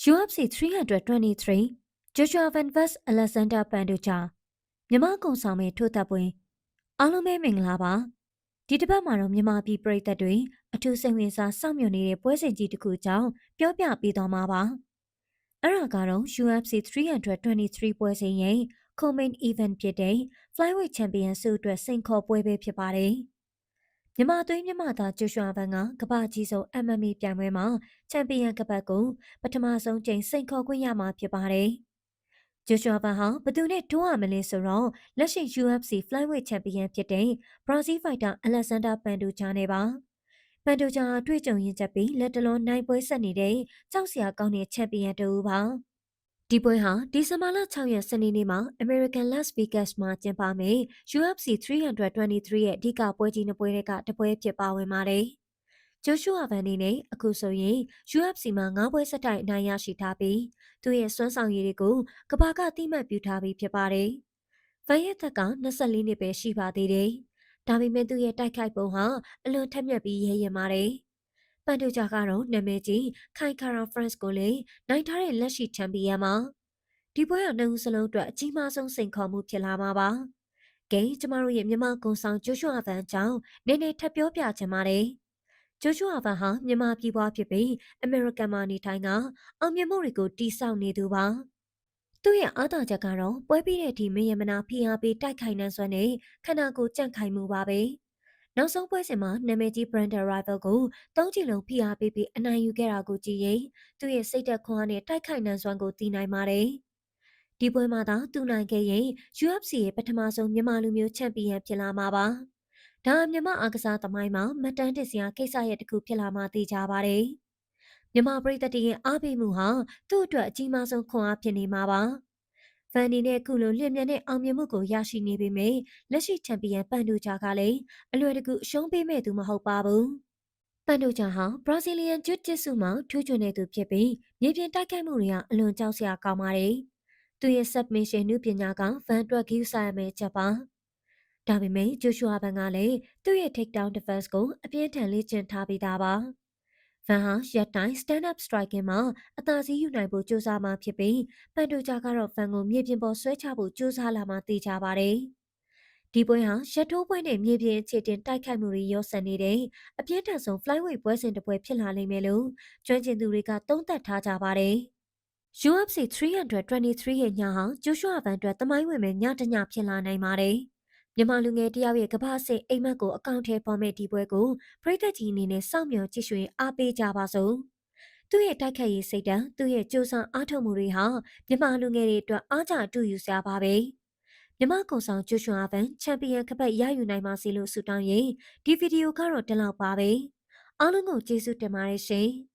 UFC 323 Joshua Van vs Alexander Pantoja မြန်မာကုံဆောင်မဲ့ထိုးသက်ပွဲအားလုံးပဲမင်္ဂလာပါဒီတစ်ပတ်မှာတော့မြန်မာပြည်ပြည်သက်တွေအထူးစိတ်ဝင်စားစောင့်မျှော်နေတဲ့ပွဲစဉ်ကြီးတစ်ခုကြောင်းပြောပြပေးသွားမှာပါအဲ့ဒါကတော့ UFC 323ပွဲစဉ်ရဲ့ Co-main Event ဖြစ်တဲ့ Flyweight Champion ဆုအတွက်စိန်ခေါ်ပွဲပဲဖြစ်ပါတယ်မြန်မာသွေးမြန်မာသားဂျိုရှွာဗန်ကကမ္ဘာကြီးဆုံး MMA ပြိုင်ပွဲမှာချန်ပီယံကပတ်ကိုပထမဆုံးချိန်စိန်ခေါ်ခွင့်ရမှာဖြစ်ပါတယ်။ဂျိုရှွာဗန်ဟာဘသူနဲ့တွန်းရမလဲဆိုတော့လက်ရှိ UFC Flyweight Champion ဖြစ်တဲ့ Brazil Fighter Alexander Pantoja နဲ့ပါ။ပန်တိုဂျာတွေ့ကြုံရင်းချက်ပြီးလက်တလုံးနိုင်ပွဲဆက်နေတဲ့ကြောက်စရာကောင်းတဲ့ချန်ပီယံတူပါ။ဒီပွဲဟာဒီဇင်ဘာလ6ရက်စနေနေ့မှာ American Las Vegas မှာကျင်းပမယ့် UFC 323ရဲ့အဓိကပွဲကြီးနှစ်ပွဲတွေကတပွဲဖြစ်ပါဝင်ပါတယ်။ဂျိုရှူအာဗန်နေနဲ့အခုဆိုရင် UFC မှာ9ပွဲဆက်တိုက်အနိုင်ရရှိထားပြီးသူ့ရဲ့စွမ်းဆောင်ရည်တွေကိုကမ္ဘာကသိမှတ်ပြုထားပြီးဖြစ်ပါတယ်။ဗန်ရဲ့သက်က24နှစ်ပဲရှိပါသေးတယ်။ဒါပေမဲ့သူ့ရဲ့တိုက်ခိုက်ပုံဟာအလွန်ထက်မြက်ပြီးရဲရင်ပါတယ်။ပန်တိုဂျာကတော့နာမည်ကြီးခိုင်ကာရာဖရန့်စ်ကိုလည်းနိုင်ထားတဲ့လက်ရှိချန်ပီယံမှာဒီပွဲကနှစ်ဦးစလုံးအတွက်အကြီးမားဆုံးစိန်ခေါ်မှုဖြစ်လာမှာပါ။ကဲကျမတို့ရဲ့မြန်မာကုံဆောင်ဂျိုရှွာဗန်အကြောင်းနည်းနည်းထပ်ပြောပြချင်ပါတယ်။ဂျိုရှွာဗန်ဟာမြန်မာပြည်ပွားဖြစ်ပြီးအမေရိကန်မှာနေထိုင်ကအောင်မြင်မှုတွေကိုတည်ဆောက်နေသူပါ။သူ့ရဲ့အားသာချက်ကတော့ပွဲပြီးတဲ့အထိမယမနာဖိအားပေးတိုက်ခိုက်နှံစွမ်းနဲ့ခန္ဓာကိုယ်ကြန့်ခိုင်မှုပါပဲ။နောက်ဆုံးပွဲစဉ်မှာနာမည်ကြီး Brandon Rival ကို၃ချီလုံးဖိအားပေးပြီးအနိုင်ယူခဲ့တာကိုကြည့်ရင်သူ့ရဲ့စိတ်သက်ခွန်အားနဲ့တိုက်ခိုက်နှံစွမ်းကိုသိနိုင်ပါတယ်။ဒီပွဲမှာသာသူနိုင်ခဲ့ရင် UFC ရဲ့ပထမဆုံးမြန်မာလူမျိုးချန်ပီယံဖြစ်လာမှာပါ။ဒါမြန်မာအားကစားသမိုင်းမှာမတ်တမ်းတင်စရာကိစ္စရပ်တစ်ခုဖြစ်လာမှသိကြပါတယ်။မြန်မာပြည်သက်ရဲ့အားပေးမှုဟာသူ့အတွက်အကြီးမားဆုံးခွန်အားဖြစ်နေမှာပါ။ဗန်ဒီနဲ့ခုလိုလျင်မြန်တဲ့အောင်မြင်မှုကိုရရှိနေပေမဲ့လက်ရှိချန်ပီယံပန်တိုဂျာကလည်းအလွယ်တကူအရှုံးပေးမဲ့သူမဟုတ်ပါဘူး။ပန်တိုဂျာဟာဘရာဇီးလီယန်ဂျူဂျစ်ဆူမှာထူးချွန်တဲ့သူဖြစ်ပြီးမြေပြင်တိုက်ခိုက်မှုတွေကအလွန်ကြောက်စရာကောင်းပါတယ်။သူရဲ့ submission နုပညာကဗန်အတွက်ဂိူးဆိုင်ရမယ့်ချက်ပါ။ဒါပေမဲ့ဂျိုရှွာဗန်ကလည်းသူ့ရဲ့ takedown defense ကိုအပြင်းထန်လေ့ကျင့်ထားပြီးသားပါ။ဗန်ဟာရက်တိုင်း stand up striking မှာအသာစီးယူနိုင်ဖို့ကြိုးစားမှဖြစ်ပြီးပန်တိုဂျာကတော့ဗန်ကိုမြေပြင်ပေါ်ဆွဲချဖို့ကြိုးစားလာမှသိကြပါတယ်။ဒီပွဲဟာရက်ထိုးပွဲနဲ့မြေပြင်အခြေတင်တိုက်ခိုက်မှုတွေရောစံနေတဲ့အပြင်းထန်ဆုံး flyweight ပွဲစဉ်တစ်ပွဲဖြစ်လာလိမ့်မယ်လို့ကျွမ်းကျင်သူတွေကသုံးသပ်ထားကြပါတယ်။ UFC 323ရဲ့ညဟာဂျိုရှွာဗန်အတွက်သမိုင်းဝင်မဲ့ညတညဖြစ်လာနိုင်ပါတယ်။မြန်မာလူငယ်တယောက်ရဲ့ကမ္ဘာစစ်အိမ်မက်ကိုအကောင့်ထဲပေါ်မဲ့ဒီပွဲကိုပရိသတ်ကြီးအနေနဲ့စောင့်မျှော်ကြည့်ရှုအားပေးကြပါစို့။သူ့ရဲ့တိုက်ခိုက်ရေးစိတ်ဓာတ်သူ့ရဲ့ကြိုးစားအားထုတ်မှုတွေဟာမြန်မာလူငယ်တွေအတွက်အားကြအတူယူစရာပါပဲ။မြန်မာကုံဆောင်ဂျိုရှွာဗန်ချန်ပီယံကပတ်ရယူနိုင်ပါစေလို့ဆုတောင်းရင်ဒီဗီဒီယိုကတော့ဒီလောက်ပါပဲ။အားလုံးကိုကျေးဇူးတင်ပါတယ်ရှင်။